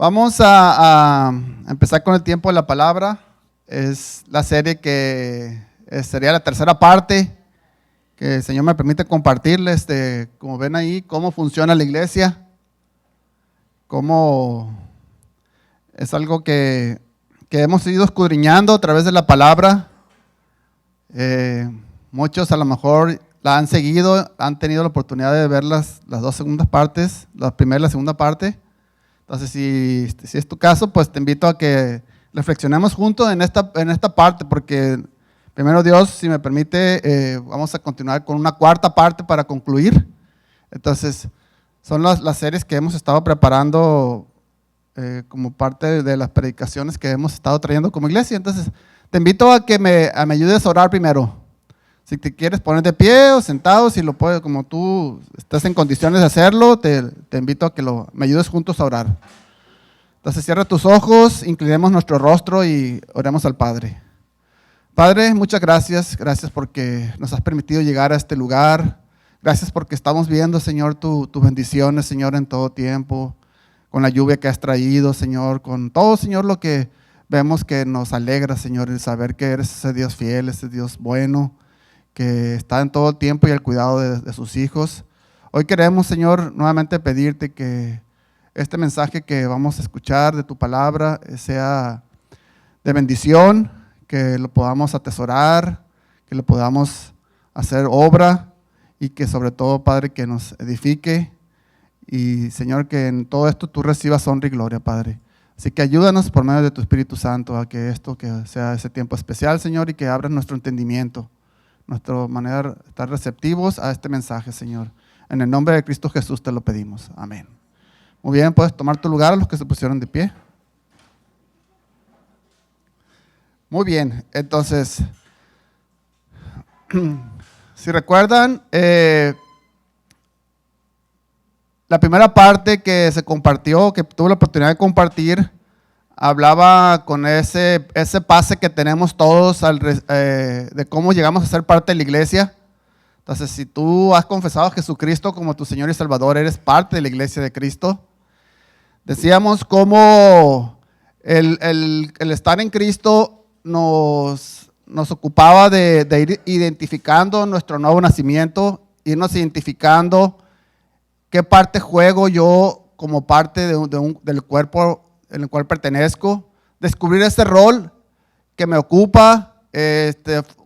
Vamos a empezar con el tiempo de la palabra. Es la serie que sería la tercera parte que el Señor me permite compartirles, como ven ahí, cómo funciona la iglesia, cómo es algo que hemos ido escudriñando a través de la palabra. Muchos a lo mejor la han seguido, han tenido la oportunidad de ver las dos segundas partes, la primera y la segunda parte. Entonces, si es tu caso, pues te invito a que reflexionemos juntos en esta parte, porque primero Dios, si me permite, vamos a continuar con una cuarta parte para concluir. Entonces, son las series que hemos estado preparando como parte de las predicaciones que hemos estado trayendo como iglesia. Entonces, te invito a que me ayudes a orar primero. Si te quieres poner de pie o sentado, si lo puedes, como tú estás en condiciones de hacerlo, te invito a que me ayudes juntos a orar. Entonces cierra tus ojos, inclinemos nuestro rostro y oremos al Padre. Padre, muchas gracias porque nos has permitido llegar a este lugar. Gracias porque estamos viendo, Señor, tus bendiciones, Señor, en todo tiempo, con la lluvia que has traído, Señor, con todo, Señor, lo que vemos que nos alegra, Señor, el saber que eres ese Dios fiel, ese Dios bueno, que está en todo el tiempo y al cuidado de sus hijos. Hoy queremos, Señor, nuevamente pedirte que este mensaje que vamos a escuchar de tu palabra sea de bendición, que lo podamos atesorar, que lo podamos hacer obra y que sobre todo, Padre, que nos edifique. Y, Señor, que en todo esto tú recibas honra y gloria, Padre. Así que ayúdanos por medio de tu Espíritu Santo a que esto que sea ese tiempo especial, Señor, y que abras nuestro entendimiento, nuestra manera de estar receptivos a este mensaje, Señor. En el nombre de Cristo Jesús te lo pedimos. Amén. Muy bien, puedes tomar tu lugar, los que se pusieron de pie. Muy bien, entonces, si recuerdan, la primera parte que se compartió, que tuve la oportunidad de compartir, hablaba con ese pase que tenemos todos de cómo llegamos a ser parte de la iglesia. Entonces, si tú has confesado a Jesucristo como tu Señor y Salvador, eres parte de la iglesia de Cristo. Decíamos cómo el estar en Cristo nos ocupaba de ir identificando nuestro nuevo nacimiento, irnos identificando qué parte juego yo como parte del cuerpo en el cual pertenezco, descubrir ese rol que me ocupa,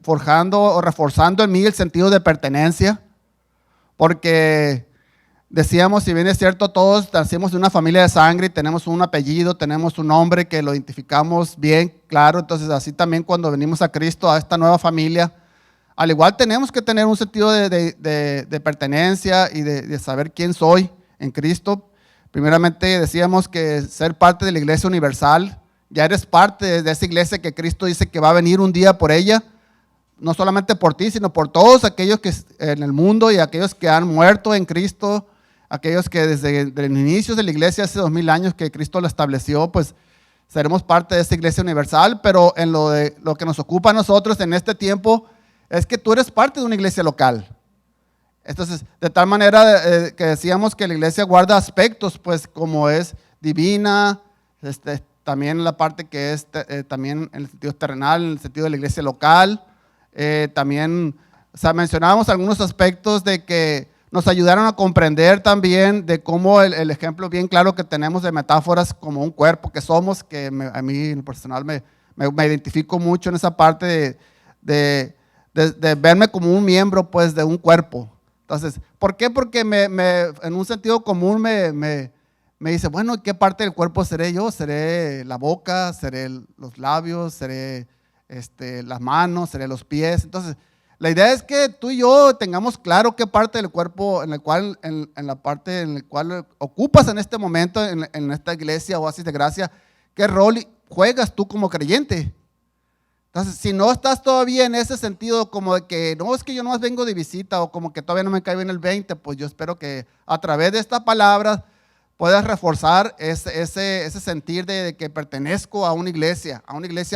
forjando o reforzando en mí el sentido de pertenencia, porque decíamos, si bien es cierto, todos nacimos de una familia de sangre y tenemos un apellido, tenemos un nombre que lo identificamos bien, claro. Entonces así también cuando venimos a Cristo, a esta nueva familia, al igual tenemos que tener un sentido de pertenencia y de saber quién soy en Cristo. Primeramente decíamos que ser parte de la iglesia universal, ya eres parte de esa iglesia que Cristo dice que va a venir un día por ella, no solamente por ti, sino por todos aquellos que en el mundo y aquellos que han muerto en Cristo, aquellos que desde los inicios de la iglesia, hace 2000 años que Cristo la estableció, pues seremos parte de esa iglesia universal. Pero en lo que nos ocupa a nosotros en este tiempo es que tú eres parte de una iglesia local. Entonces, de tal manera que decíamos que la iglesia guarda aspectos, pues como es divina, también la parte que es también en el sentido terrenal, en el sentido de la iglesia local. También, o sea, mencionábamos algunos aspectos de que nos ayudaron a comprender también de cómo el ejemplo bien claro que tenemos de metáforas como un cuerpo que somos, que a mí en lo personal me identifico mucho en esa parte de verme como un miembro, pues, de un cuerpo. Entonces, ¿por qué? Porque en un sentido común me dice, bueno, ¿qué parte del cuerpo seré yo? ¿Seré la boca? ¿Seré los labios? ¿Seré las manos? ¿Seré los pies? Entonces, la idea es que tú y yo tengamos claro qué parte del cuerpo en la parte en la cual ocupas en este momento en esta iglesia o Oasis de Gracia, qué rol juegas tú como creyente. Entonces, si no estás todavía en ese sentido como de que no, es que yo nomás vengo de visita o como que todavía no me cae bien el 20, pues yo espero que a través de esta palabra puedas reforzar ese sentir de que pertenezco a una iglesia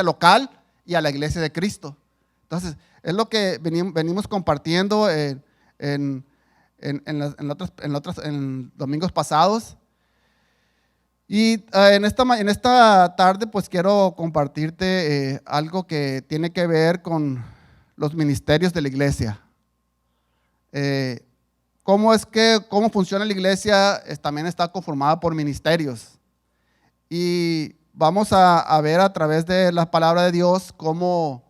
local y a la iglesia de Cristo. Entonces, es lo que venimos compartiendo en domingos pasados. Y en esta tarde pues quiero compartirte algo que tiene que ver con los ministerios de la iglesia. Cómo funciona la iglesia también está conformada por ministerios. Y vamos a ver a través de la palabra de Dios cómo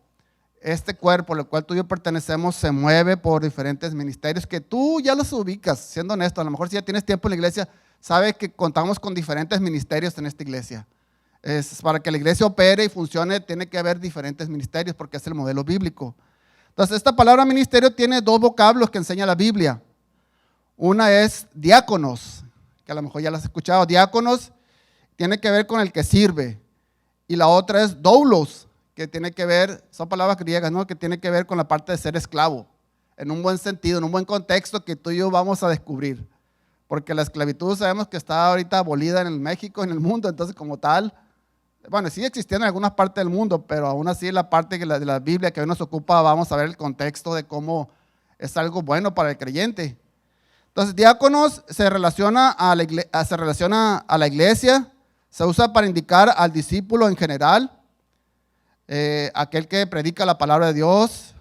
este cuerpo al cual tú y yo pertenecemos se mueve por diferentes ministerios que tú ya los ubicas, siendo honesto. A lo mejor si ya tienes tiempo en la iglesia, sabes que contamos con diferentes ministerios en esta iglesia. Para que la iglesia opere y funcione, tiene que haber diferentes ministerios porque es el modelo bíblico. Entonces, esta palabra ministerio tiene dos vocablos que enseña la Biblia. Una es diáconos, que a lo mejor ya lo has escuchado. Diáconos tiene que ver con el que sirve. Y la otra es doulos, que tiene que ver, son palabras griegas, ¿no? Que tiene que ver con la parte de ser esclavo, en un buen sentido, en un buen contexto que tú y yo vamos a descubrir. Porque la esclavitud sabemos que está ahorita abolida en el México, en el mundo, entonces como tal, bueno, sigue existiendo en algunas partes del mundo, pero aún así la parte de la Biblia que hoy nos ocupa, vamos a ver el contexto de cómo es algo bueno para el creyente. Entonces, diáconos se relaciona a la iglesia, se usa para indicar al discípulo en general, aquel que predica la palabra de Dios,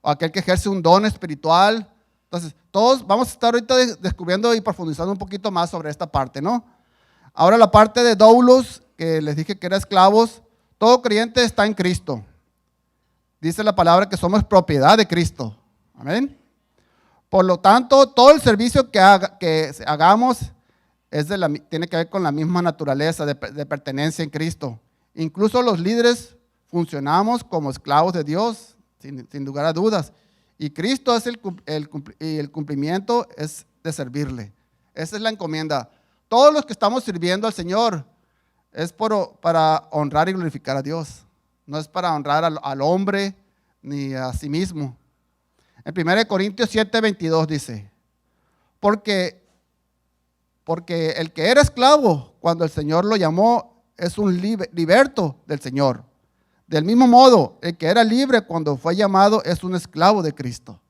o aquel que ejerce un don espiritual. Entonces, todos vamos a estar ahorita descubriendo y profundizando un poquito más sobre esta parte, ¿no? Ahora la parte de doulos, que les dije que era esclavos, todo creyente está en Cristo. Dice la palabra que somos propiedad de Cristo. Amén. Por lo tanto, todo el servicio que hagamos tiene que ver con la misma naturaleza de pertenencia en Cristo. Incluso los líderes funcionamos como esclavos de Dios, sin lugar a dudas. Y Cristo es el cumplimiento es de servirle. Esa es la encomienda. Todos los que estamos sirviendo al Señor es para honrar y glorificar a Dios. No es para honrar al hombre ni a sí mismo. En 1 Corintios 7:22 dice, porque el que era esclavo cuando el Señor lo llamó es un liberto del Señor. Del mismo modo, el que era libre cuando fue llamado es un esclavo de Cristo,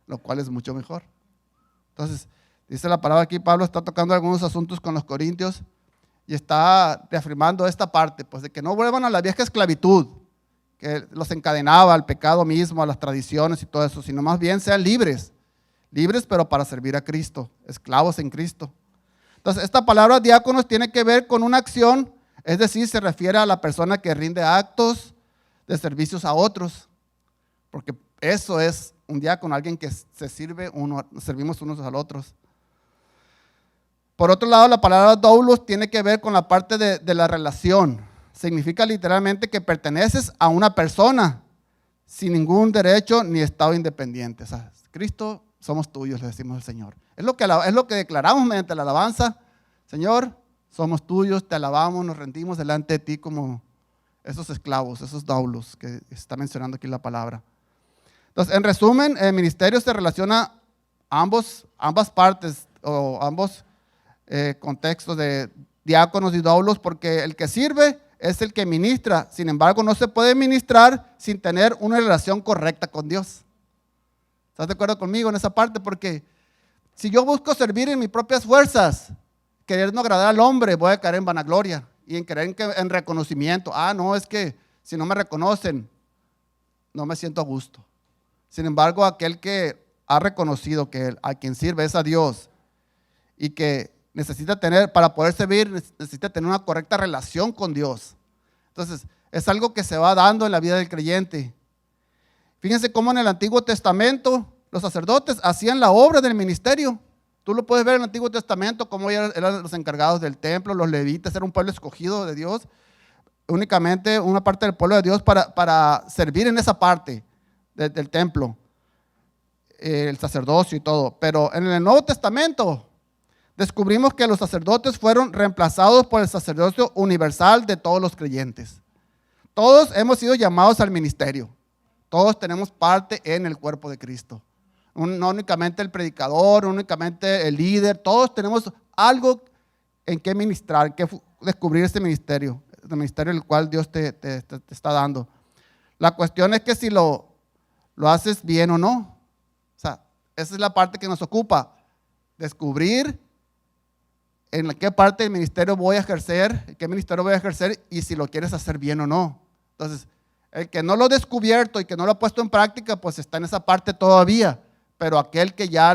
lo cual es mucho mejor. Entonces, dice la palabra aquí, Pablo está tocando algunos asuntos con los corintios y está reafirmando esta parte, pues de que no vuelvan a la vieja esclavitud, que los encadenaba al pecado mismo, a las tradiciones y todo eso, sino más bien sean libres pero para servir a Cristo, esclavos en Cristo. Entonces, esta palabra diáconos tiene que ver con una acción, es decir, se refiere a la persona que rinde actos de servicios a otros, porque eso es un diácono, alguien que se servimos unos a los otros. Por otro lado, la palabra doulos tiene que ver con la parte de la relación. Significa literalmente que perteneces a una persona sin ningún derecho ni estado independiente. O sea, Cristo, somos tuyos, le decimos al Señor. Es lo que declaramos mediante la alabanza. Señor, somos tuyos, te alabamos, nos rendimos delante de ti como esos esclavos, esos doulos que está mencionando aquí la palabra. Entonces, en resumen, el ministerio se relaciona a ambas partes o ambos contextos de diáconos y doulos, porque el que sirve es el que ministra. Sin embargo, no se puede ministrar sin tener una relación correcta con Dios. ¿Estás de acuerdo conmigo en esa parte? Porque si yo busco servir en mis propias fuerzas, querer no agradar al hombre, voy a caer en vanagloria y en reconocimiento. No, es que si no me reconocen, no me siento a gusto. Sin embargo, aquel que ha reconocido que a quien sirve es a Dios y que para poder servir, necesita tener una correcta relación con Dios. Entonces, es algo que se va dando en la vida del creyente. Fíjense cómo en el Antiguo Testamento los sacerdotes hacían la obra del ministerio. Tú lo puedes ver en el Antiguo Testamento, cómo eran los encargados del templo, los levitas, era un pueblo escogido de Dios, únicamente una parte del pueblo de Dios para servir en esa parte del templo, el sacerdocio y todo. Pero en el Nuevo Testamento descubrimos que los sacerdotes fueron reemplazados por el sacerdocio universal de todos los creyentes. Todos hemos sido llamados al ministerio. Todos tenemos parte en el cuerpo de Cristo. No únicamente el predicador, no únicamente el líder, todos tenemos algo en que ministrar, en que descubrir este ministerio, el ministerio el cual Dios te está dando. La cuestión es que si lo haces bien o no. O sea, esa es la parte que nos ocupa, descubrir en qué parte del ministerio voy a ejercer, qué ministerio voy a ejercer y si lo quieres hacer bien o no. Entonces, el que no lo ha descubierto y que no lo ha puesto en práctica, pues está en esa parte todavía. Pero aquel que ya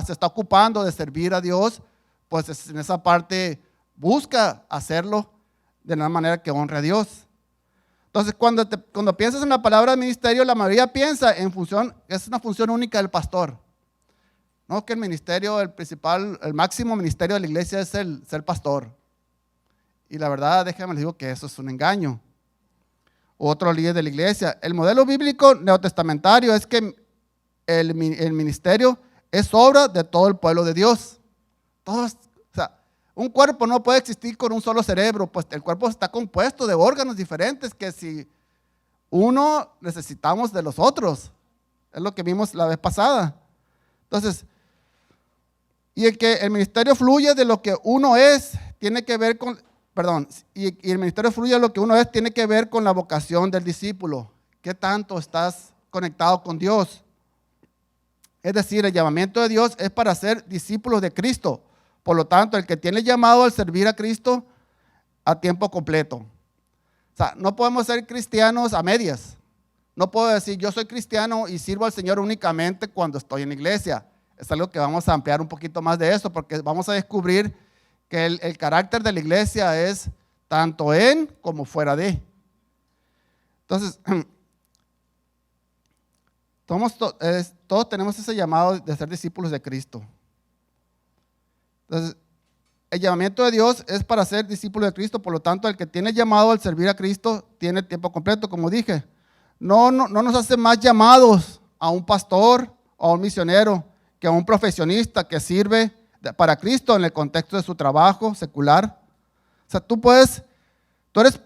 se está ocupando de servir a Dios, pues en esa parte busca hacerlo de una manera que honre a Dios. Entonces, cuando piensas en la palabra ministerio, la mayoría piensa en función, es una función única del pastor. No que el ministerio, el principal, el máximo ministerio de la iglesia es el ser pastor. Y la verdad, déjame les digo que eso es un engaño. Otro líder de la iglesia. El modelo bíblico neotestamentario es que el ministerio es obra de todo el pueblo de Dios. Todos, o sea, un cuerpo no puede existir con un solo cerebro, pues el cuerpo está compuesto de órganos diferentes que si uno necesitamos de los otros. Es lo que vimos la vez pasada. Entonces, y el ministerio fluye de lo que uno es, tiene que ver con, y el ministerio fluye de lo que uno es, tiene que ver con la vocación del discípulo. ¿Qué tanto estás conectado con Dios? Es decir, el llamamiento de Dios es para ser discípulos de Cristo. Por lo tanto, el que tiene llamado al servir a Cristo a tiempo completo. O sea, no podemos ser cristianos a medias. No puedo decir, yo soy cristiano y sirvo al Señor únicamente cuando estoy en la iglesia. Es algo que vamos a ampliar un poquito más de eso, porque vamos a descubrir que el carácter de la iglesia es tanto en como fuera de. Entonces, todos tenemos ese llamado de ser discípulos de Cristo. Entonces, el llamamiento de Dios es para ser discípulo de Cristo, por lo tanto, el que tiene llamado al servir a Cristo tiene tiempo completo, como dije. No nos hace más llamados a un pastor o a un misionero que a un profesionista que sirve para Cristo en el contexto de su trabajo secular. O sea,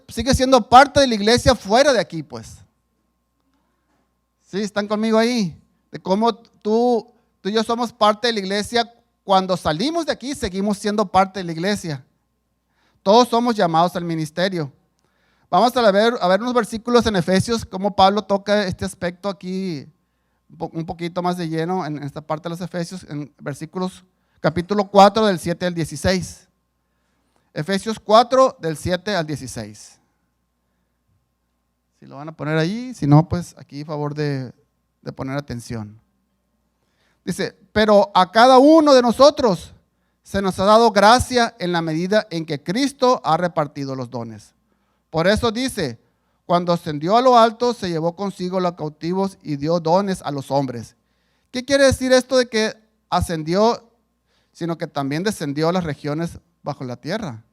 sigues siendo parte de la iglesia fuera de aquí, pues. ¿Sí? ¿Están conmigo ahí? De cómo tú y yo somos parte de la iglesia. Cuando salimos de aquí, seguimos siendo parte de la iglesia. Todos somos llamados al ministerio. Vamos a ver unos versículos en Efesios, cómo Pablo toca este aspecto aquí un poquito más de lleno en esta parte de los Efesios, en versículos, capítulo 4, del 7 al 16. Efesios 4, del 7 al 16. Si lo van a poner ahí, si no, pues aquí a favor de poner atención. Dice, pero a cada uno de nosotros se nos ha dado gracia en la medida en que Cristo ha repartido los dones. Por eso dice, cuando ascendió a lo alto, se llevó consigo los cautivos y dio dones a los hombres. ¿Qué quiere decir esto de que ascendió, sino que también descendió a las regiones bajo la tierra?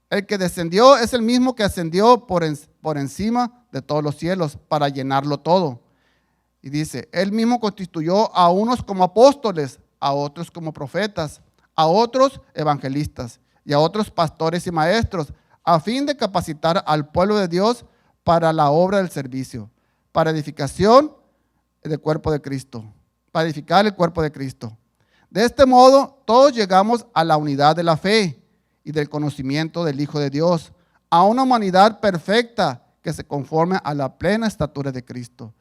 El que descendió es el mismo que ascendió por encima de todos los cielos para llenarlo todo. Y dice, él mismo constituyó a unos como apóstoles, a otros como profetas, a otros evangelistas y a otros pastores y maestros, a fin de capacitar al pueblo de Dios para la obra del servicio, para edificación del cuerpo de Cristo, para edificar el cuerpo de Cristo. De este modo, todos llegamos a la unidad de la fe y del conocimiento del Hijo de Dios, a una humanidad perfecta que se conforme a la plena estatura de Cristo.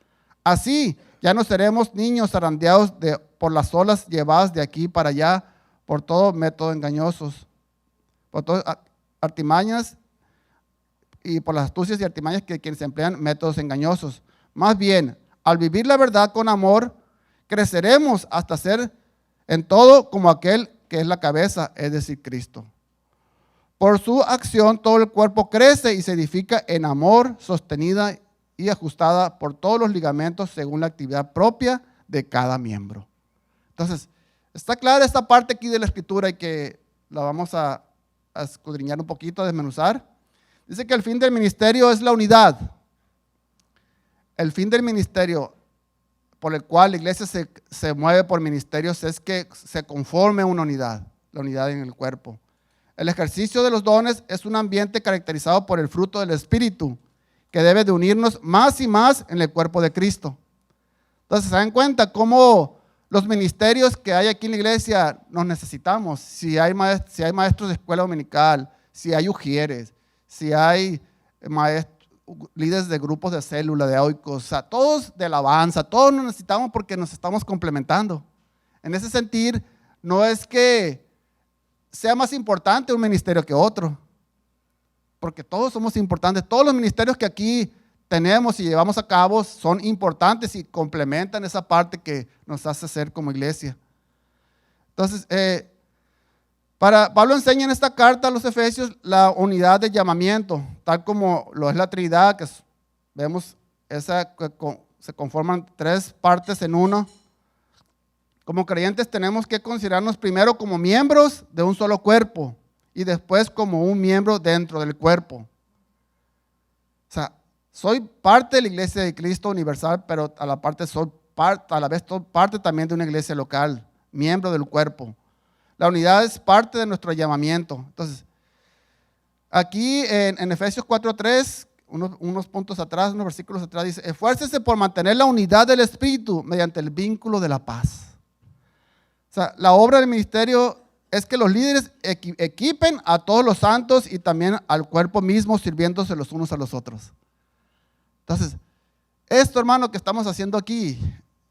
Así, ya no seremos niños zarandeados por las olas llevadas de aquí para allá, por todo método engañosos, por todas artimañas y por las astucias y artimañas que quienes emplean métodos engañosos. Más bien, al vivir la verdad con amor, creceremos hasta ser en todo como aquel que es la cabeza, es decir, Cristo. Por su acción, todo el cuerpo crece y se edifica en amor, sostenida y ajustada por todos los ligamentos según la actividad propia de cada miembro. Entonces, está clara esta parte aquí de la escritura y que la vamos a escudriñar un poquito, a desmenuzar. Dice que el fin del ministerio es la unidad. El fin del ministerio por el cual la iglesia se mueve por ministerios es que se conforme una unidad, la unidad en el cuerpo. El ejercicio de los dones es un ambiente caracterizado por el fruto del Espíritu, que debe de unirnos más y más en el cuerpo de Cristo. Entonces, ¿se dan cuenta cómo los ministerios que hay aquí en la iglesia nos necesitamos? Si hay maestros de escuela dominical, si hay ujieres, si hay líderes de grupos de célula, de oikos, o sea, todos de alabanza, todos nos necesitamos porque nos estamos complementando. En ese sentido, no es que sea más importante un ministerio que otro, porque todos somos importantes. Todos los ministerios que aquí tenemos y llevamos a cabo son importantes y complementan esa parte que nos hace ser como iglesia. Entonces, Pablo enseña en esta carta a los Efesios la unidad de llamamiento, tal como lo es la Trinidad, que vemos se conforman tres partes en uno. Como creyentes tenemos que considerarnos primero como miembros de un solo cuerpo y después como un miembro dentro del cuerpo. O sea, soy parte de la iglesia de Cristo universal, pero a la vez soy parte también de una iglesia local, miembro del cuerpo. La unidad es parte de nuestro llamamiento. Entonces, aquí en Efesios 4:3, unos puntos atrás, unos versículos atrás, dice: esfuércese por mantener la unidad del Espíritu mediante el vínculo de la paz. O sea, la obra del ministerio es que los líderes equipen a todos los santos y también al cuerpo mismo, sirviéndose los unos a los otros. Entonces, esto, hermano, que estamos haciendo aquí,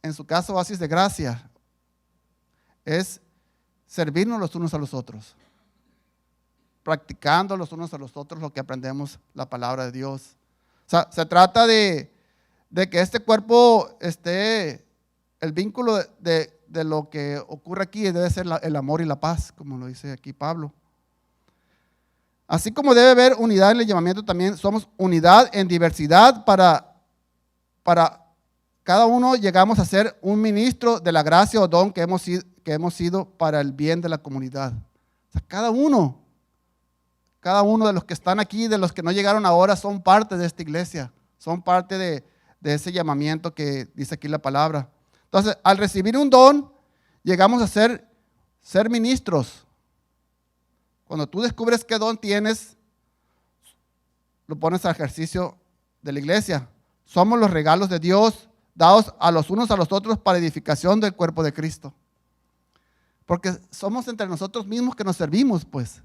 en su caso Oasis de Gracia, es servirnos los unos a los otros, practicando los unos a los otros lo que aprendemos la palabra de Dios. O sea, se trata de que este cuerpo el vínculo de lo que ocurre aquí debe ser el amor y la paz, como lo dice aquí Pablo. Así como debe haber unidad en el llamamiento, también somos unidad en diversidad para cada uno llegamos a ser un ministro de la gracia o don que hemos sido para el bien de la comunidad. O sea, cada uno de los que están aquí, de los que no llegaron ahora, son parte de esta iglesia, son parte de ese llamamiento que dice aquí la palabra. Entonces, al recibir un don, llegamos a ser ministros. Cuando tú descubres qué don tienes, lo pones al ejercicio de la iglesia. Somos los regalos de Dios dados a los unos a los otros para edificación del cuerpo de Cristo. Porque somos entre nosotros mismos que nos servimos, pues.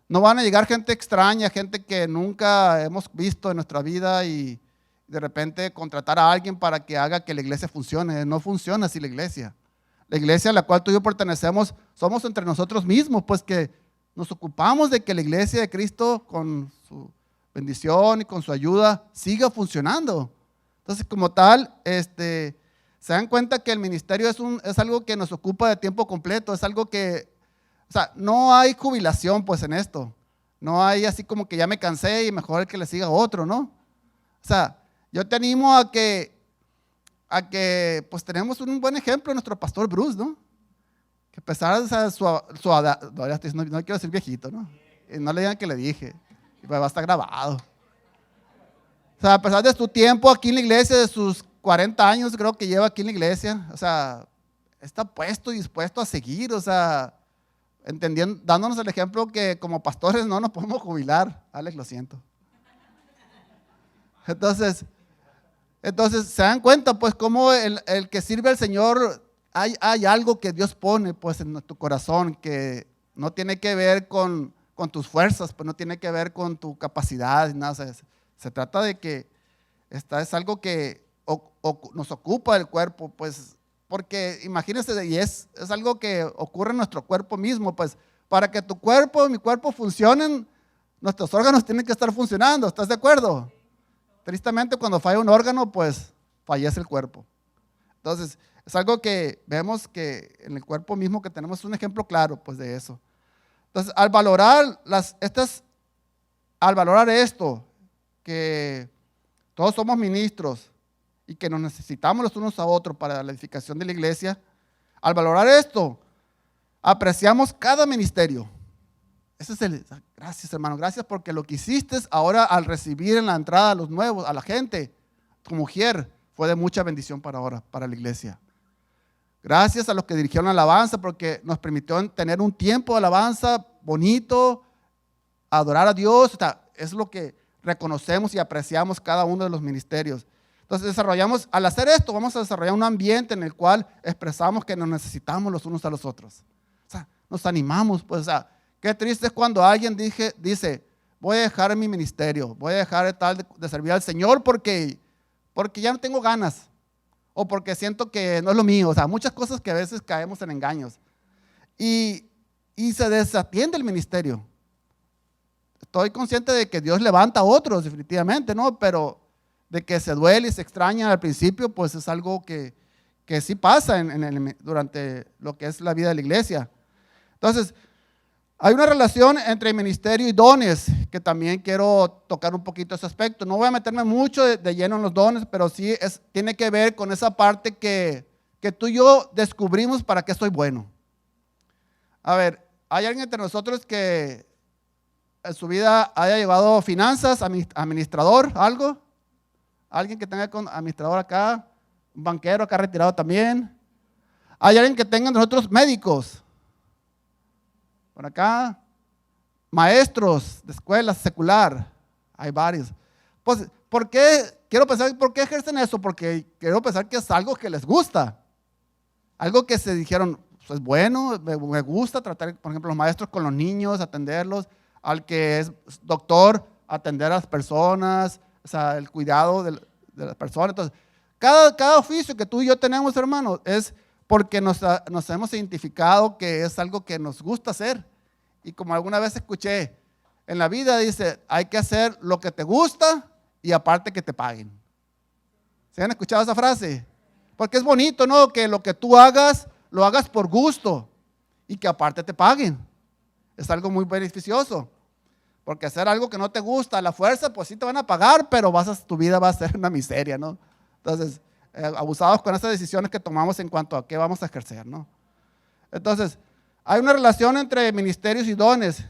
No van a llegar gente extraña, gente que nunca hemos visto en nuestra vida y de repente contratar a alguien para que haga que la iglesia funcione. No funciona así la iglesia. La iglesia a la cual tú y yo pertenecemos, somos entre nosotros mismos, pues que nos ocupamos de que la iglesia de Cristo, con su bendición y con su ayuda, siga funcionando. Entonces, como tal, se dan cuenta que el ministerio es algo que nos ocupa de tiempo completo, es algo que, o sea, no hay jubilación pues en esto. No hay así como que ya me cansé y mejor que le siga otro, ¿no? O sea, yo te animo a que pues tenemos un buen ejemplo de nuestro pastor Bruce, ¿no? Que a pesar de su edad, no quiero decir viejito, ¿no? Y no le digan que le dije, y va a estar grabado. O sea, a pesar de su tiempo aquí en la iglesia, de sus 40 años creo que lleva aquí en la iglesia, o sea, está puesto y dispuesto a seguir, o sea, entendiendo, dándonos el ejemplo que como pastores no nos podemos jubilar. Alex, lo siento. Entonces se dan cuenta pues cómo el que sirve al Señor, hay algo que Dios pone pues en tu corazón que no tiene que ver con tus fuerzas, pues no tiene que ver con tu capacidad, nada. O sea, se trata de que es algo que nos ocupa el cuerpo, pues, porque imagínense, y es algo que ocurre en nuestro cuerpo mismo, pues, para que tu cuerpo y mi cuerpo funcionen, nuestros órganos tienen que estar funcionando, ¿estás de acuerdo? Tristemente, cuando falla un órgano, pues, fallece el cuerpo. Entonces, es algo que vemos que en el cuerpo mismo que tenemos un ejemplo claro, pues, de eso. Entonces, al valorar esto, que todos somos ministros y que nos necesitamos los unos a otros para la edificación de la iglesia, al valorar esto, apreciamos cada ministerio. Gracias, hermano, gracias porque lo que hiciste ahora al recibir en la entrada a los nuevos, a la gente, tu mujer, fue de mucha bendición para ahora, para la iglesia. Gracias a los que dirigieron la alabanza porque nos permitió tener un tiempo de alabanza bonito, adorar a Dios. O sea, es lo que reconocemos y apreciamos cada uno de los ministerios. Entonces al hacer esto, vamos a desarrollar un ambiente en el cual expresamos que nos necesitamos los unos a los otros. O sea, nos animamos, pues, o sea, qué triste es cuando alguien dice, voy a dejar mi ministerio, voy a dejar de servir al Señor porque ya no tengo ganas, o porque siento que no es lo mío. O sea, muchas cosas que a veces caemos en engaños. Y y se desatiende el ministerio. Estoy consciente de que Dios levanta a otros, definitivamente, ¿no? Pero de que se duele y se extraña al principio, pues es algo que sí pasa durante lo que es la vida de la iglesia. Entonces, hay una relación entre ministerio y dones, que también quiero tocar un poquito ese aspecto. No voy a meterme mucho de lleno en los dones, pero sí tiene que ver con esa parte que tú y yo descubrimos para qué soy bueno. A ver, ¿hay alguien entre nosotros que en su vida haya llevado finanzas, administrador, algo? ¿Alguien que tenga administrador acá? ¿Un banquero acá retirado también? ¿Hay alguien que tenga nosotros médicos? Por acá, maestros de escuela secular, hay varios. Pues, ¿por qué? Quiero pensar, ¿por qué ejercen eso? Porque quiero pensar que es algo que les gusta. Algo que se dijeron, pues bueno, me gusta tratar, por ejemplo, los maestros con los niños, atenderlos. Al que es doctor, atender a las personas, o sea, el cuidado de las personas. Entonces, cada oficio que tú y yo tenemos, hermanos, es porque nos hemos identificado que es algo que nos gusta hacer. Y como alguna vez escuché, en la vida dice, hay que hacer lo que te gusta y aparte que te paguen. ¿Se han escuchado esa frase? Porque es bonito, ¿no? Que lo que tú hagas, lo hagas por gusto y que aparte te paguen. Es algo muy beneficioso. Porque hacer algo que no te gusta a la fuerza, pues sí te van a pagar, pero tu vida va a ser una miseria, ¿no? Entonces, abusados con esas decisiones que tomamos en cuanto a qué vamos a ejercer, ¿no? Entonces, hay una relación entre ministerios y dones.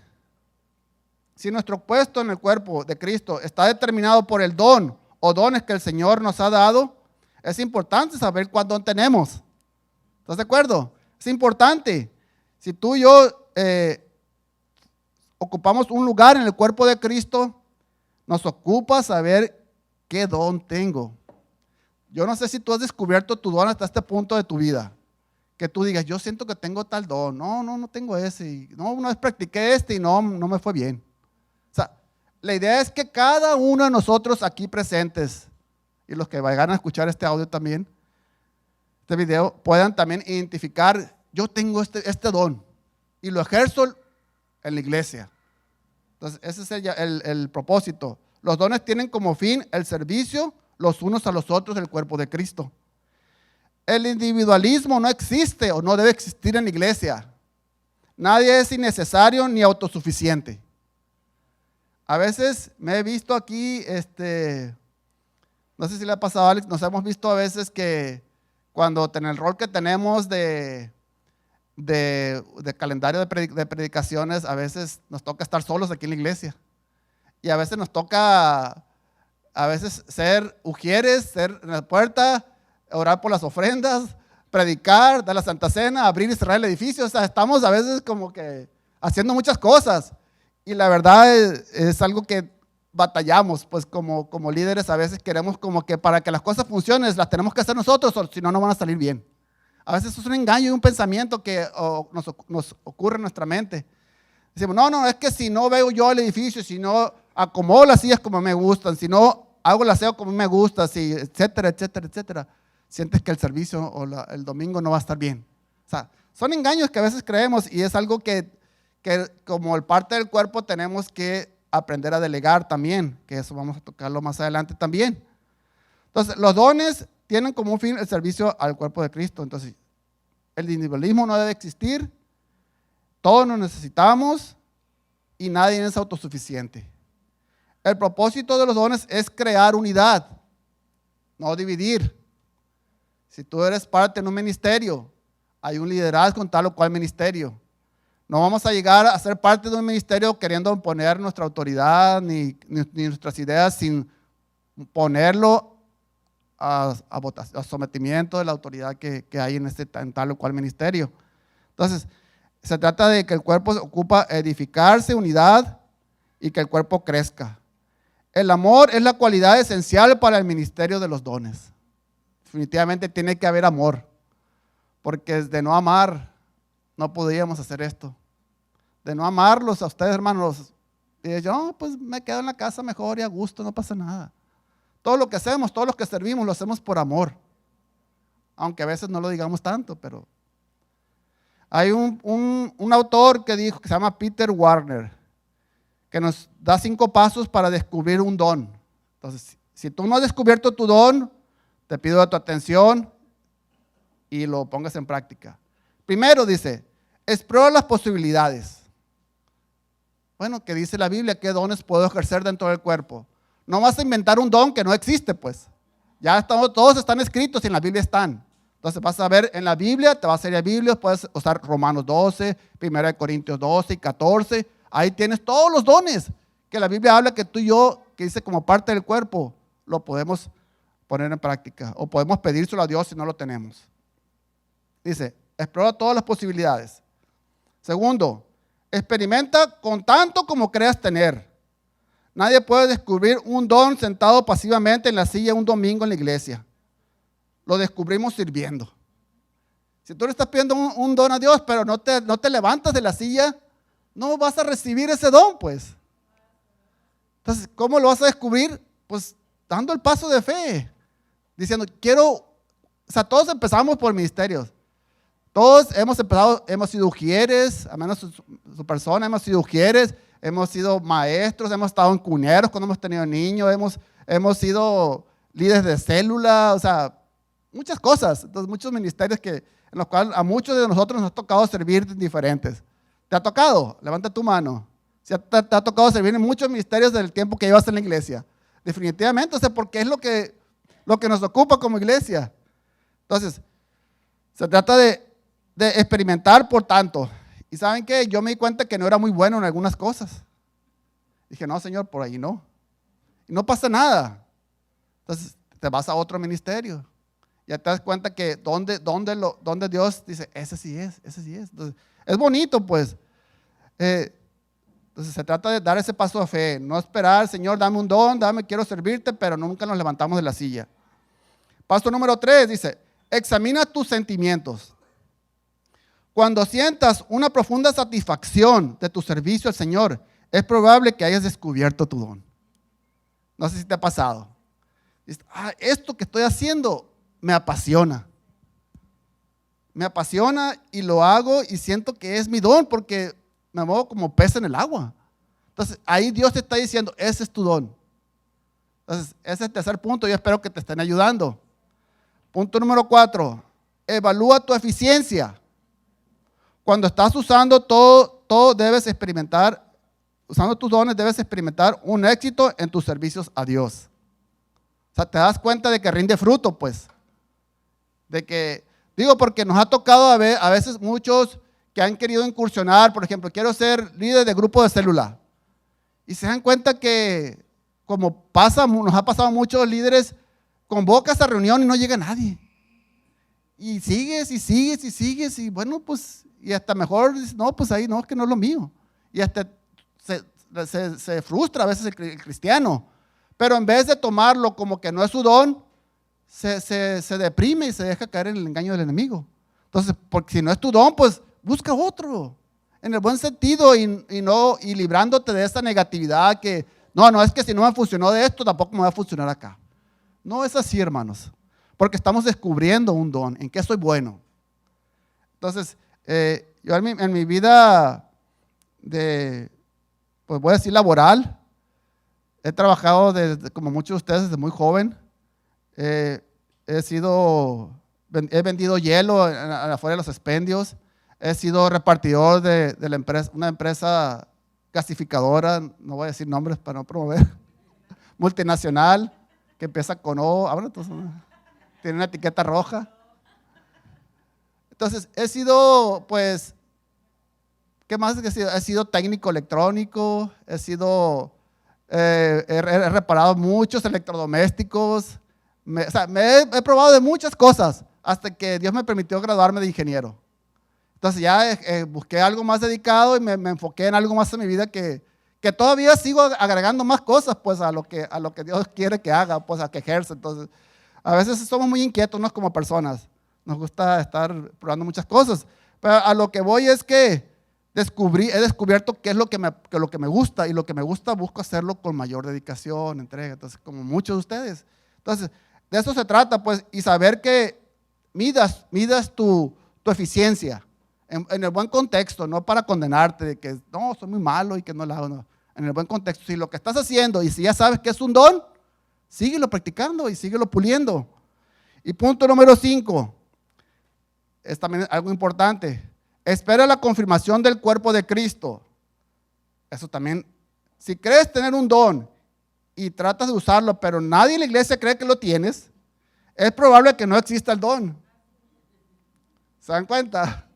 Si nuestro puesto en el cuerpo de Cristo está determinado por el don o dones que el Señor nos ha dado, es importante saber cuál don tenemos. ¿Estás de acuerdo? Es importante. Si tú y yo ocupamos un lugar en el cuerpo de Cristo, nos ocupa saber qué don tengo. Yo no sé si tú has descubierto tu don hasta este punto de tu vida. Que tú digas, yo siento que tengo tal don. No tengo ese. Y no, una vez practiqué este y no me fue bien. O sea, la idea es que cada uno de nosotros aquí presentes, y los que vayan a escuchar este audio también, este video, puedan también identificar, yo tengo este don y lo ejerzo en la iglesia. Entonces, ese es el propósito. Los dones tienen como fin el servicio los unos a los otros del cuerpo de Cristo. El individualismo no existe o no debe existir en la iglesia. Nadie es innecesario ni autosuficiente. A veces me he visto aquí, no sé si le ha pasado a Alex, nos hemos visto a veces que cuando en el rol que tenemos de calendario de predicaciones, a veces nos toca estar solos aquí en la iglesia. Y a veces nos toca, ser ujieres, ser en la puerta, orar por las ofrendas, predicar, dar la Santa Cena, abrir y cerrar el edificio. O sea, estamos a veces como que haciendo muchas cosas. Y la verdad es algo que batallamos, pues como líderes a veces queremos como que para que las cosas funcionen las tenemos que hacer nosotros, o si no, no van a salir bien. A veces eso es un engaño y un pensamiento que nos ocurre en nuestra mente. Decimos, no, es que si no veo yo el edificio, si no acomodo las sillas como me gustan, si no hago el aseo como me gusta, si, etcétera, etcétera, etcétera, sientes que el servicio o el domingo no va a estar bien. O sea, son engaños que a veces creemos y es algo que como parte del cuerpo tenemos que aprender a delegar también, que eso vamos a tocarlo más adelante también. Entonces, los dones tienen como un fin el servicio al cuerpo de Cristo. Entonces, el individualismo no debe existir, todos nos necesitamos y nadie es autosuficiente. El propósito de los dones es crear unidad, no dividir. Si tú eres parte de un ministerio, hay un liderazgo en tal o cual ministerio. No vamos a llegar a ser parte de un ministerio queriendo imponer nuestra autoridad ni nuestras ideas sin ponerlo a sometimiento de la autoridad que hay en tal o cual ministerio. Entonces, se trata de que el cuerpo se ocupa edificarse, unidad y que el cuerpo crezca. El amor es la cualidad esencial para el ministerio de los dones. Definitivamente tiene que haber amor, porque de no amar no podríamos hacer esto. De no amarlos a ustedes, hermanos, y yo, pues me quedo en la casa mejor y a gusto, no pasa nada. Todo lo que hacemos, todos los que servimos, lo hacemos por amor. Aunque a veces no lo digamos tanto, pero Hay un autor que dijo, que se llama Peter Warner, que nos da 5 pasos para descubrir un don. Entonces, si tú no has descubierto tu don, te pido tu atención y lo pongas en práctica. Primero dice, explora las posibilidades. Bueno, ¿qué dice la Biblia? ¿Qué dones puedo ejercer dentro del cuerpo? No vas a inventar un don que no existe, pues. Ya todos están escritos y en la Biblia están. Entonces vas a ver en la Biblia, te vas a ir a Biblia, puedes usar Romanos 12, 1 Corintios 12 y 14. Ahí tienes todos los dones que la Biblia habla que tú y yo, que dice como parte del cuerpo, lo podemos poner en práctica. O podemos pedírselo a Dios si no lo tenemos. Dice, explora todas las posibilidades. Segundo, experimenta con tanto como creas tener. Nadie puede descubrir un don sentado pasivamente en la silla un domingo en la iglesia. Lo descubrimos sirviendo. Si tú le estás pidiendo un don a Dios, pero no te levantas de la silla, no vas a recibir ese don, pues. Entonces, ¿cómo lo vas a descubrir? Pues dando el paso de fe. Diciendo, todos empezamos por ministerios. Todos hemos empezado, hemos sido ujieres, a menos su persona, hemos sido ujieres, hemos sido maestros, hemos estado en cuneros cuando hemos tenido niños, hemos sido líderes de célula, o sea, muchas cosas. Entonces, muchos ministerios en los cuales a muchos de nosotros nos ha tocado servir diferentes. ¿Te ha tocado? Levanta tu mano. Si te ha tocado servir en muchos ministerios del tiempo que llevas en la iglesia. Definitivamente, o sea, porque es lo que nos ocupa como iglesia. Entonces, se trata de experimentar por tanto. Y ¿saben qué? Yo me di cuenta que no era muy bueno en algunas cosas. Dije, no, Señor, por ahí no. Y no pasa nada. Entonces, te vas a otro ministerio. Ya te das cuenta que donde Dios dice, ese sí es. Entonces, es bonito, pues. Entonces, se trata de dar ese paso de fe. No esperar, Señor, dame un don, quiero servirte, pero nunca nos levantamos de la silla. Paso número 3 dice, examina tus sentimientos. Cuando sientas una profunda satisfacción de tu servicio al Señor, es probable que hayas descubierto tu don. No sé si te ha pasado. Dices, esto que estoy haciendo me apasiona. Me apasiona y lo hago y siento que es mi don porque me muevo como pez en el agua. Entonces, ahí Dios te está diciendo, ese es tu don. Entonces, ese es el tercer punto. Yo espero que te estén ayudando. Punto número 4. Evalúa tu eficiencia. Cuando estás usando todo debes experimentar, usando tus dones debes experimentar un éxito en tus servicios a Dios. O sea, te das cuenta de que rinde fruto, pues. Porque nos ha tocado a veces muchos que han querido incursionar, por ejemplo, quiero ser líder de grupo de célula. Y se dan cuenta que, como nos ha pasado a muchos líderes, convocas a reunión y no llega nadie. Y sigues, y bueno, pues, y hasta mejor dices, no, pues ahí no, es que no es lo mío. Y hasta se frustra a veces el cristiano. Pero en vez de tomarlo como que no es su don, se deprime y se deja caer en el engaño del enemigo. Entonces, porque si no es tu don, pues busca otro. En el buen sentido y librándote de esa negatividad que, no, es que si no me funcionó de esto, tampoco me va a funcionar acá. No es así, hermanos. Porque estamos descubriendo un don, en qué soy bueno. Entonces, yo en mi vida pues voy a decir laboral, he trabajado como muchos de ustedes desde muy joven. He vendido hielo afuera de los expendios. He sido repartidor de una empresa gasificadora, no voy a decir nombres para no promover, multinacional, que empieza con O, tiene una etiqueta roja. Entonces, he sido, pues, ¿qué más he sido? He sido técnico electrónico, he reparado muchos electrodomésticos, he probado de muchas cosas hasta que Dios me permitió graduarme de ingeniero. Entonces ya busqué algo más dedicado y me enfoqué en algo más en mi vida que todavía sigo agregando más cosas, pues, a lo que Dios quiere que haga, pues, a que ejerza. Entonces, a veces somos muy inquietos, ¿no? Como personas. Nos gusta estar probando muchas cosas. Pero a lo que voy es que he descubierto qué es lo que me gusta, y lo que me gusta busco hacerlo con mayor dedicación, entrega. Entonces, como muchos de ustedes. Entonces, de eso se trata, pues, y saber que midas tu eficiencia En el buen contexto, no para condenarte de que no, soy muy malo y que no lo hago. No. En el buen contexto, si lo que estás haciendo y si ya sabes que es un don, síguelo practicando y síguelo puliendo. Y punto número 5, es también algo importante. Espera la confirmación del cuerpo de Cristo. Eso también, si crees tener un don y tratas de usarlo, pero nadie en la iglesia cree que lo tienes, es probable que no exista el don. ¿Se dan cuenta?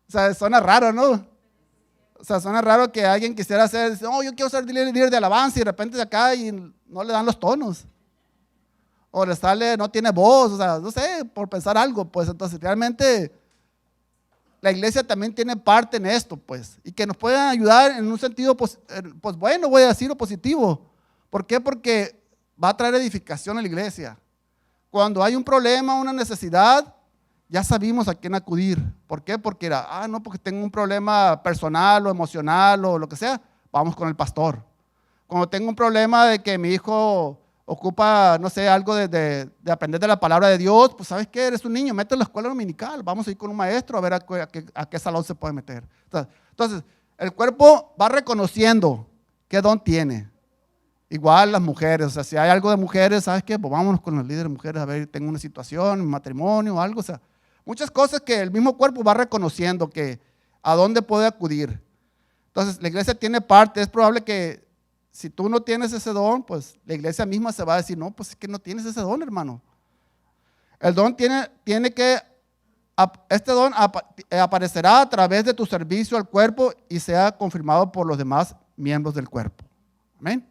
O sea, suena raro, ¿no? O sea, suena raro que alguien quisiera ser, no, yo quiero ser líder de alabanza y de repente de acá y no le dan los tonos. O le sale, no tiene voz, o sea, no sé, por pensar algo, pues entonces realmente la iglesia también tiene parte en esto, pues, y que nos puedan ayudar en un sentido, pues bueno, voy a decirlo positivo. ¿Por qué? Porque va a traer edificación a la iglesia. Cuando hay un problema, una necesidad, ya sabemos a quién acudir. ¿Por qué? Porque era, no, porque tengo un problema personal o emocional o lo que sea, vamos con el pastor. Cuando tengo un problema de que mi hijo ocupa, no sé, algo de aprender de la palabra de Dios, pues ¿sabes qué? Eres un niño, métete en la escuela dominical, vamos a ir con un maestro a ver a qué salón se puede meter. Entonces, el cuerpo va reconociendo qué don tiene. Igual las mujeres, o sea, si hay algo de mujeres, ¿sabes qué? Pues vámonos con los líderes de mujeres a ver, tengo una situación, un matrimonio o algo, o sea, muchas cosas que el mismo cuerpo va reconociendo que a dónde puede acudir. Entonces, la iglesia tiene parte, es probable que si tú no tienes ese don, pues la iglesia misma se va a decir, no, pues es que no tienes ese don, hermano. El don tiene que, este don aparecerá a través de tu servicio al cuerpo y sea confirmado por los demás miembros del cuerpo. Amén.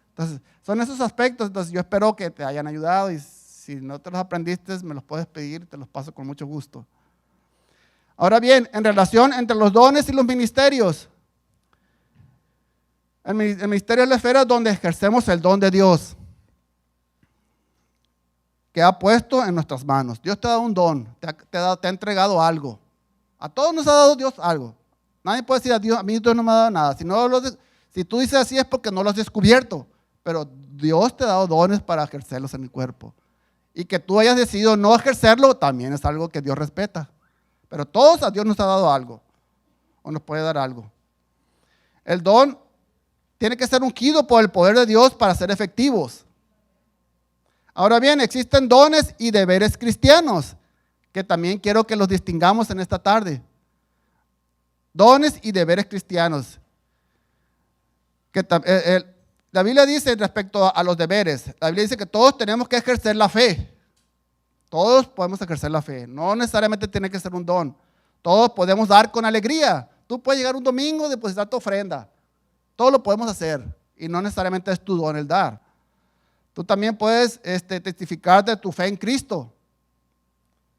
Entonces, son esos aspectos, entonces yo espero que te hayan ayudado y si no te los aprendiste, me los puedes pedir, te los paso con mucho gusto. Ahora bien, en relación entre los dones y los ministerios, el ministerio es la esfera donde ejercemos el don de Dios que ha puesto en nuestras manos. Dios te ha dado un don, te ha entregado algo. A todos nos ha dado Dios algo. Nadie puede decir a Dios, a mí Dios no me ha dado nada. Si tú dices así es porque no lo has descubierto, pero Dios te ha dado dones para ejercerlos en el cuerpo. Y que tú hayas decidido no ejercerlo también es algo que Dios respeta. Pero todos a Dios nos ha dado algo o nos puede dar algo. El don tiene que ser ungido por el poder de Dios para ser efectivos. Ahora bien, existen dones y deberes cristianos que también quiero que los distingamos en esta tarde. Dones y deberes cristianos. La Biblia dice respecto a los deberes, la Biblia dice que todos tenemos que ejercer la fe. Todos podemos ejercer la fe. No necesariamente tiene que ser un don. Todos podemos dar con alegría. Tú puedes llegar un domingo y depositar tu ofrenda. Todo lo podemos hacer y no necesariamente es tu don el dar. Tú también puedes testificar de tu fe en Cristo.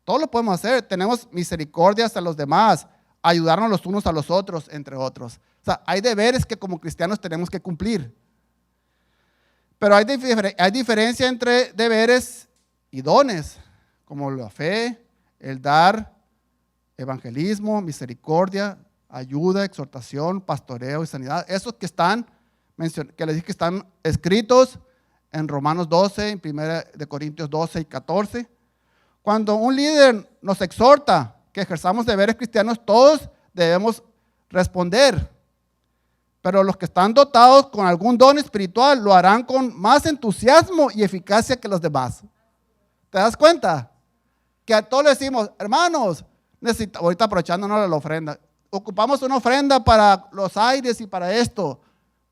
Todo lo podemos hacer. Tenemos misericordia hacia los demás, ayudarnos los unos a los otros, entre otros. O sea, hay deberes que como cristianos tenemos que cumplir. Pero hay diferencia entre deberes y dones, como la fe, el dar, evangelismo, misericordia, ayuda, exhortación, pastoreo y sanidad. Esos que les dije que están escritos en Romanos 12, en 1 de Corintios 12 y 14. Cuando un líder nos exhorta que ejerzamos deberes cristianos, todos debemos responder. Pero los que están dotados con algún don espiritual lo harán con más entusiasmo y eficacia que los demás. ¿Te das cuenta? Que a todos les decimos, hermanos, ahorita aprovechándonos la ofrenda, ocupamos una ofrenda para los aires y para esto.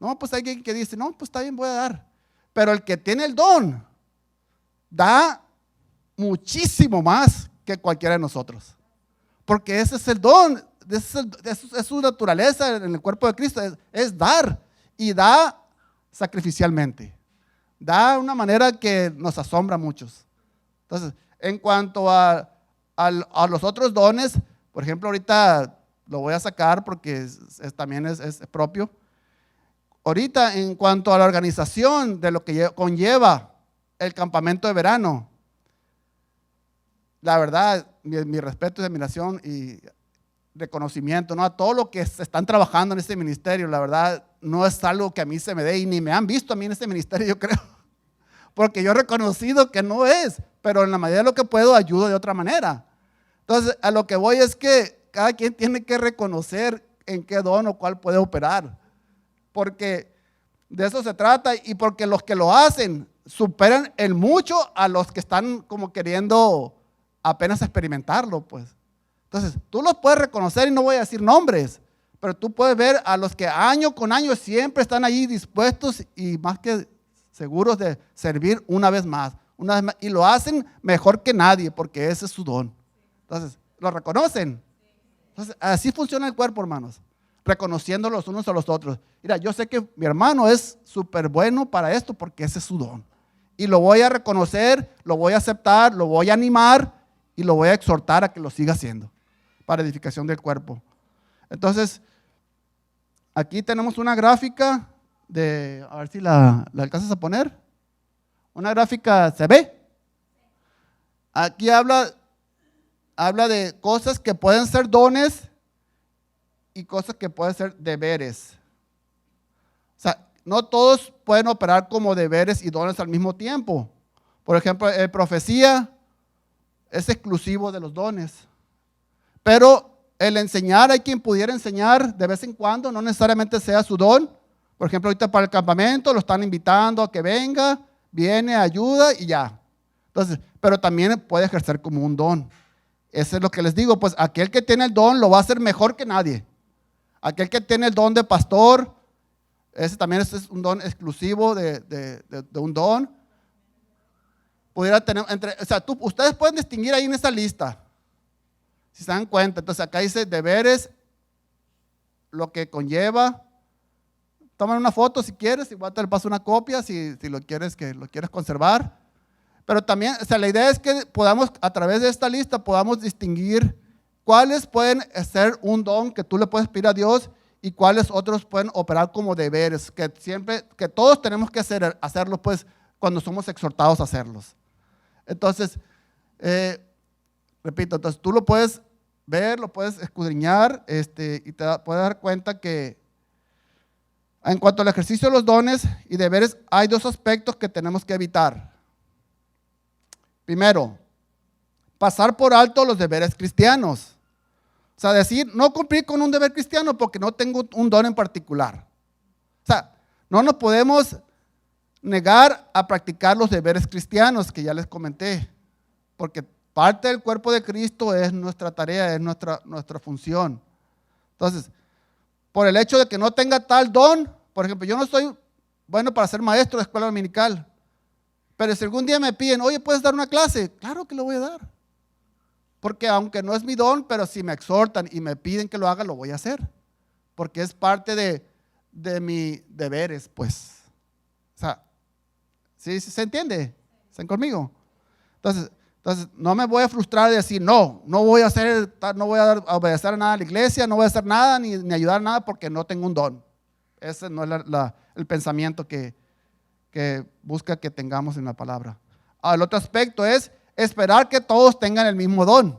No, pues hay alguien que dice, no, pues está bien, voy a dar. Pero el que tiene el don, da muchísimo más que cualquiera de nosotros. Porque ese es el don, es su naturaleza en el cuerpo de Cristo, es dar. Y da sacrificialmente. Da de una manera que nos asombra a muchos. Entonces, en cuanto a los otros dones, por ejemplo, ahorita lo voy a sacar porque también es propio. Ahorita, en cuanto a la organización de lo que conlleva el campamento de verano, la verdad, mi respeto y admiración y reconocimiento, ¿no?, a todo lo que se están trabajando en este ministerio. La verdad, no es algo que a mí se me dé y ni me han visto a mí en este ministerio, yo creo, porque yo he reconocido que no es, pero en la medida de lo que puedo ayudo de otra manera. Entonces, a lo que voy es que cada quien tiene que reconocer en qué don o cuál puede operar. Porque de eso se trata y porque los que lo hacen superan en mucho a los que están como queriendo apenas experimentarlo, pues. Entonces, tú los puedes reconocer y no voy a decir nombres, pero tú puedes ver a los que año con año siempre están ahí dispuestos y más que seguros de servir una vez más, y lo hacen mejor que nadie porque ese es su don. Entonces, ¿lo reconocen? Entonces, así funciona el cuerpo, hermanos, reconociendo los unos a los otros. Mira, yo sé que mi hermano es súper bueno para esto porque ese es su don. Y lo voy a reconocer, lo voy a aceptar, lo voy a animar y lo voy a exhortar a que lo siga haciendo para edificación del cuerpo. Entonces, aquí tenemos una gráfica de, a ver si la alcanzas a poner. Una gráfica, ¿se ve? Aquí habla de cosas que pueden ser dones y cosas que pueden ser deberes. O sea, no todos pueden operar como deberes y dones al mismo tiempo. Por ejemplo, profecía es exclusivo de los dones. Pero el enseñar, hay quien pudiera enseñar de vez en cuando, no necesariamente sea su don. Por ejemplo, ahorita para el campamento lo están invitando a que venga, viene, ayuda y ya. Entonces, pero también puede ejercer como un don. Eso es lo que les digo, pues aquel que tiene el don lo va a hacer mejor que nadie. Aquel que tiene el don de pastor, ese también es un don exclusivo de un don. Pudiera tener, o sea, ustedes pueden distinguir ahí en esa lista, si se dan cuenta. Entonces acá dice deberes, lo que conlleva. Toman una foto si quieres, igual te le paso una copia si lo quieres conservar. Pero también, o sea, la idea es que podamos, a través de esta lista, podamos distinguir cuáles pueden ser un don que tú le puedes pedir a Dios y cuáles otros pueden operar como deberes, que todos tenemos que hacerlo pues cuando somos exhortados a hacerlos. Entonces, repito, entonces tú lo puedes ver, lo puedes escudriñar y te puedes dar cuenta que en cuanto al ejercicio de los dones y deberes, hay dos aspectos que tenemos que evitar. Primero, pasar por alto los deberes cristianos. O sea, decir, no cumplir con un deber cristiano porque no tengo un don en particular. O sea, no nos podemos negar a practicar los deberes cristianos que ya les comenté, porque parte del cuerpo de Cristo es nuestra tarea, es nuestra función. Entonces, por el hecho de que no tenga tal don, por ejemplo, yo no soy bueno para ser maestro de escuela dominical, pero si algún día me piden, oye, ¿puedes dar una clase? Claro que lo voy a dar. Porque aunque no es mi don, pero si me exhortan y me piden que lo haga, lo voy a hacer. Porque es parte de mis deberes, pues. O sea, ¿sí se entiende? ¿Están conmigo? Entonces, no me voy a frustrar de decir, no voy a hacer, no voy a obedecer a nada a la iglesia, no voy a hacer nada, ni ayudar a nada porque no tengo un don. Ese no es el pensamiento que busca que tengamos en la palabra. El otro aspecto es esperar que todos tengan el mismo don.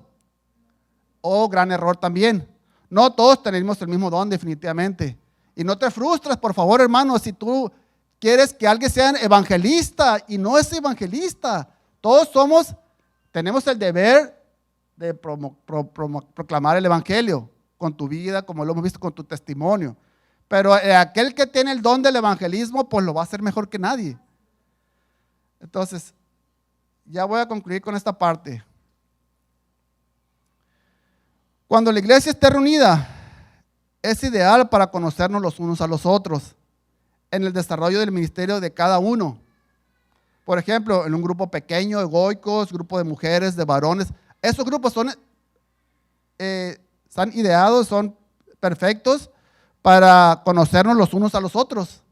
Gran error también. No todos tenemos el mismo don definitivamente. Y no te frustres, por favor, hermano, si tú quieres que alguien sea evangelista y no es evangelista. Todos tenemos el deber de proclamar el evangelio con tu vida, como lo hemos visto con tu testimonio. Pero aquel que tiene el don del evangelismo, pues lo va a hacer mejor que nadie. Entonces, ya voy a concluir con esta parte. Cuando la iglesia esté reunida, es ideal para conocernos los unos a los otros en el desarrollo del ministerio de cada uno. Por ejemplo, en un grupo pequeño, egoicos, grupo de mujeres, de varones. Esos grupos están ideados, son perfectos para conocernos los unos a los otros.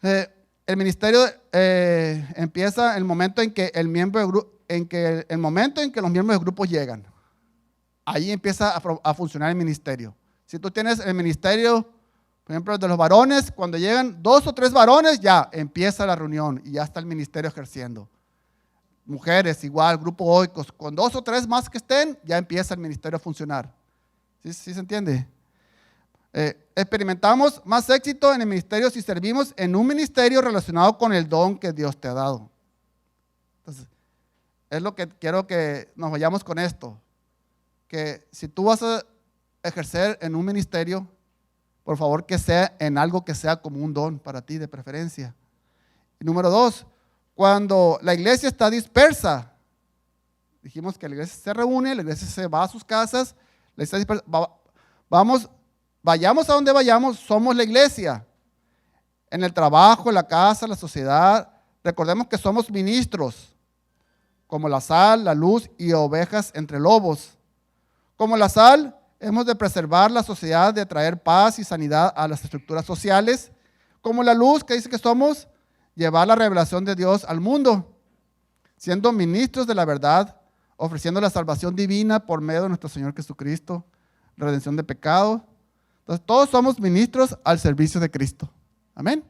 El ministerio empieza en el momento en que los miembros del grupo llegan. Ahí empieza a funcionar el ministerio. Si tú tienes el ministerio, por ejemplo, de los varones, cuando llegan 2 o 3 varones, ya empieza la reunión y ya está el ministerio ejerciendo. Mujeres, igual, grupo oicos, con 2 o 3 más que estén, ya empieza el ministerio a funcionar. ¿Sí se entiende? Experimentamos más éxito en el ministerio si servimos en un ministerio relacionado con el don que Dios te ha dado. Entonces, es lo que quiero que nos vayamos con esto. que si tú vas a ejercer en un ministerio, por favor que sea en algo que sea como un don para ti de preferencia. Y número 2, cuando la iglesia está dispersa, dijimos que la iglesia se reúne, la iglesia se va a sus casas, la iglesia está dispersa, vayamos a donde vayamos, somos la iglesia. En el trabajo, en la casa, en la sociedad, recordemos que somos ministros, como la sal, la luz y ovejas entre lobos. Como la sal, hemos de preservar la sociedad, de traer paz y sanidad a las estructuras sociales. Como la luz, que dice que somos, llevar la revelación de Dios al mundo, siendo ministros de la verdad, ofreciendo la salvación divina por medio de nuestro Señor Jesucristo, redención de pecado. Entonces, todos somos ministros al servicio de Cristo. Amén.